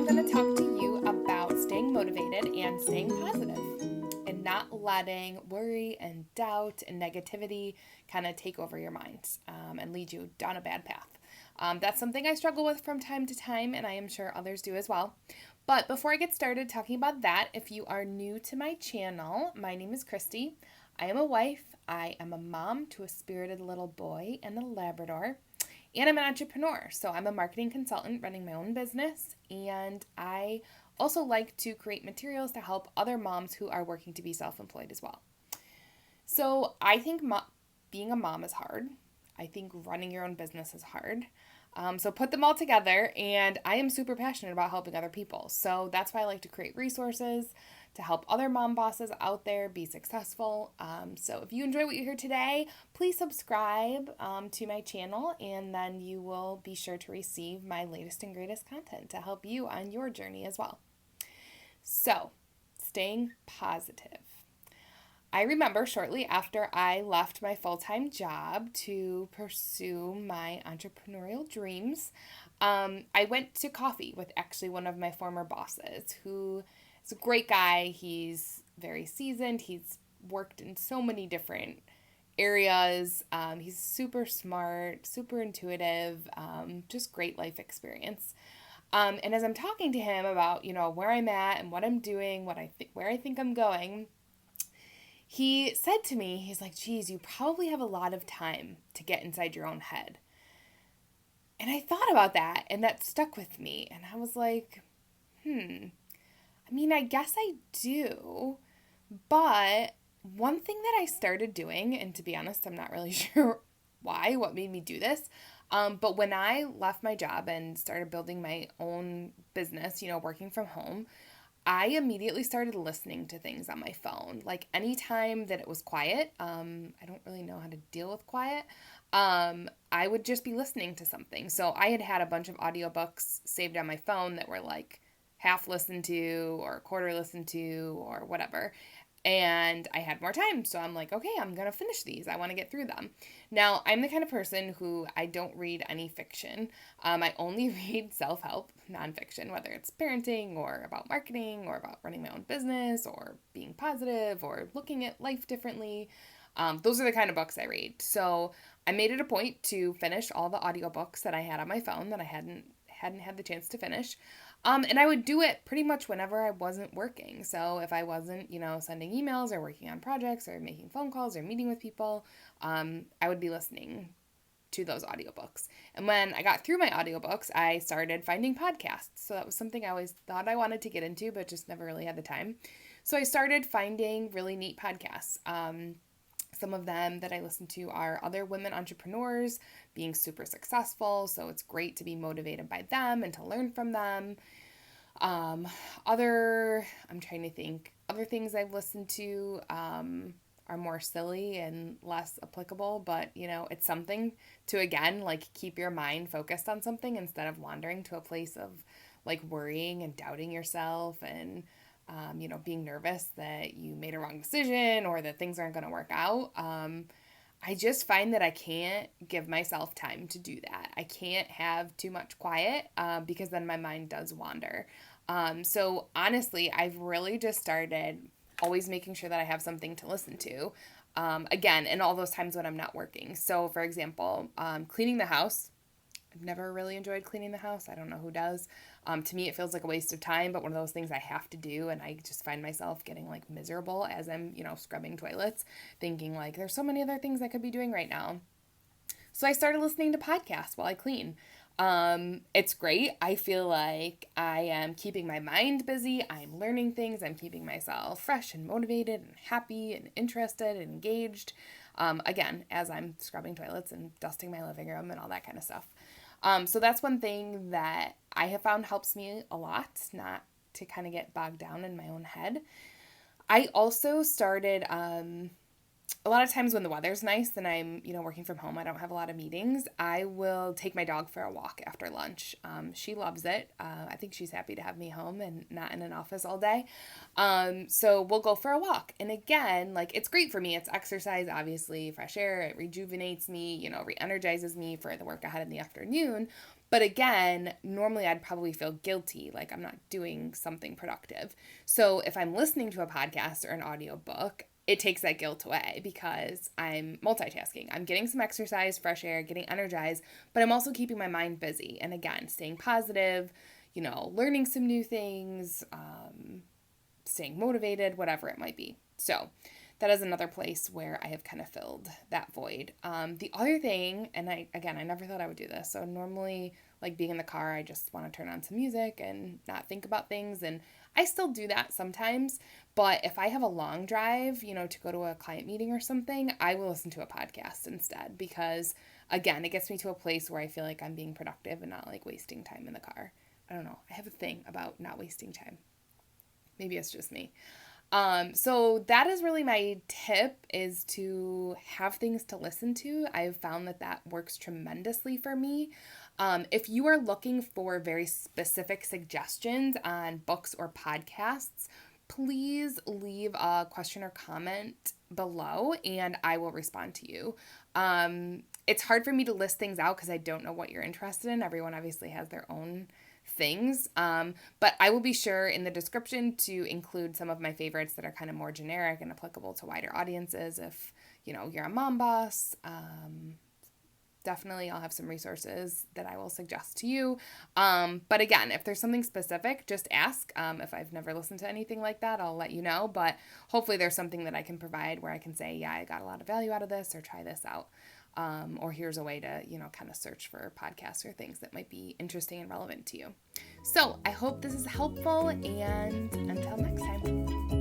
going to talk to you about staying motivated and staying positive and not letting worry and doubt and negativity kind of take over your mind and lead you down a bad path. That's something I struggle with from time to time, and I am sure others do as well. But before I get started talking about that, if you are new to my channel, my name is Christy. I am a wife, I am a mom to a spirited little boy and a Labrador, and I'm an entrepreneur. So I'm a marketing consultant running my own business, and I also like to create materials to help other moms who are working to be self-employed as well. So I think being a mom is hard. I think running your own business is hard. So put them all together, and I am super passionate about helping other people. So that's why I like to create resources to help other mom bosses out there be successful. So if you enjoy what you hear today, please subscribe to my channel, and then you will be sure to receive my latest and greatest content to help you on your journey as well. So, staying positive. I remember shortly after I left my full-time job to pursue my entrepreneurial dreams, I went to coffee with actually one of my former bosses, who is a great guy. He's very seasoned. He's worked in so many different areas. He's super smart, super intuitive, just great life experience. And as I'm talking to him about, where I'm at and what I'm doing, where I think I'm going, he said to me, he's like, geez, you probably have a lot of time to get inside your own head. And I thought about that, and that stuck with me. And I was like, I guess I do. But one thing that I started doing, and to be honest, I'm not really sure what made me do this. But when I left my job and started building my own business, working from home, I immediately started listening to things on my phone. Like anytime that it was quiet, I don't really know how to deal with quiet. I would just be listening to something. So I had a bunch of audiobooks saved on my phone that were like half listened to or a quarter listened to or whatever. And I had more time. So I'm like, okay, I'm going to finish these. I want to get through them. Now, I'm the kind of person who I don't read any fiction. I only read self-help, nonfiction, whether it's parenting or about marketing or about running my own business or being positive or looking at life differently. Those are the kind of books I read. So I made it a point to finish all the audiobooks that I had on my phone that I hadn't had the chance to finish. And I would do it pretty much whenever I wasn't working. So if I wasn't, sending emails or working on projects or making phone calls or meeting with people, I would be listening to those audiobooks. And when I got through my audiobooks, I started finding podcasts. So that was something I always thought I wanted to get into, but just never really had the time. So I started finding really neat podcasts. Some of them that I listen to are other women entrepreneurs being super successful. So it's great to be motivated by them and to learn from them. Other things I've listened to are more silly and less applicable, but it's something to, again, like keep your mind focused on something instead of wandering to a place of like worrying and doubting yourself and being nervous that you made a wrong decision or that things aren't going to work out. I just find that I can't give myself time to do that. I can't have too much quiet because then my mind does wander. So honestly, I've really just started always making sure that I have something to listen to. Again, in all those times when I'm not working. So for example, cleaning the house. I've never really enjoyed cleaning the house. I don't know who does. To me, it feels like a waste of time, but one of those things I have to do, and I just find myself getting like miserable as I'm, scrubbing toilets, thinking like there's so many other things I could be doing right now. So I started listening to podcasts while I clean. It's great. I feel like I am keeping my mind busy. I'm learning things. I'm keeping myself fresh and motivated and happy and interested and engaged. Again, as I'm scrubbing toilets and dusting my living room and all that kind of stuff. So that's one thing that I have found helps me a lot, not to kind of get bogged down in my own head. I also started, a lot of times when the weather's nice and I'm, working from home, I don't have a lot of meetings, I will take my dog for a walk after lunch. She loves it. I think she's happy to have me home and not in an office all day. So we'll go for a walk. And again, like it's great for me. It's exercise, obviously, fresh air. It rejuvenates me, re-energizes me for the work ahead in the afternoon. But again, normally I'd probably feel guilty, like I'm not doing something productive. So if I'm listening to a podcast or an audiobook, it takes that guilt away because I'm multitasking. I'm getting some exercise, fresh air, getting energized, but I'm also keeping my mind busy. And again, staying positive, learning some new things, staying motivated, whatever it might be. So that is another place where I have kind of filled that void. The other thing, and I never thought I would do this. So normally, like being in the car, I just want to turn on some music and not think about things. And I still do that sometimes. But if I have a long drive, to go to a client meeting or something, I will listen to a podcast instead because, again, it gets me to a place where I feel like I'm being productive and not like wasting time in the car. I don't know. I have a thing about not wasting time. Maybe it's just me. So that is really my tip, is to have things to listen to. I've found that works tremendously for me. If you are looking for very specific suggestions on books or podcasts, please leave a question or comment below and I will respond to you. It's hard for me to list things out because I don't know what you're interested in. Everyone obviously has their own things. But I will be sure in the description to include some of my favorites that are kind of more generic and applicable to wider audiences. If, you're a mom boss, definitely I'll have some resources that I will suggest to you. But again, if there's something specific, just ask. If I've never listened to anything like that, I'll let you know. But hopefully there's something that I can provide where I can say, yeah, I got a lot of value out of this, or try this out. Or here's a way to, kind of search for podcasts or things that might be interesting and relevant to you. So I hope this is helpful, and until next time.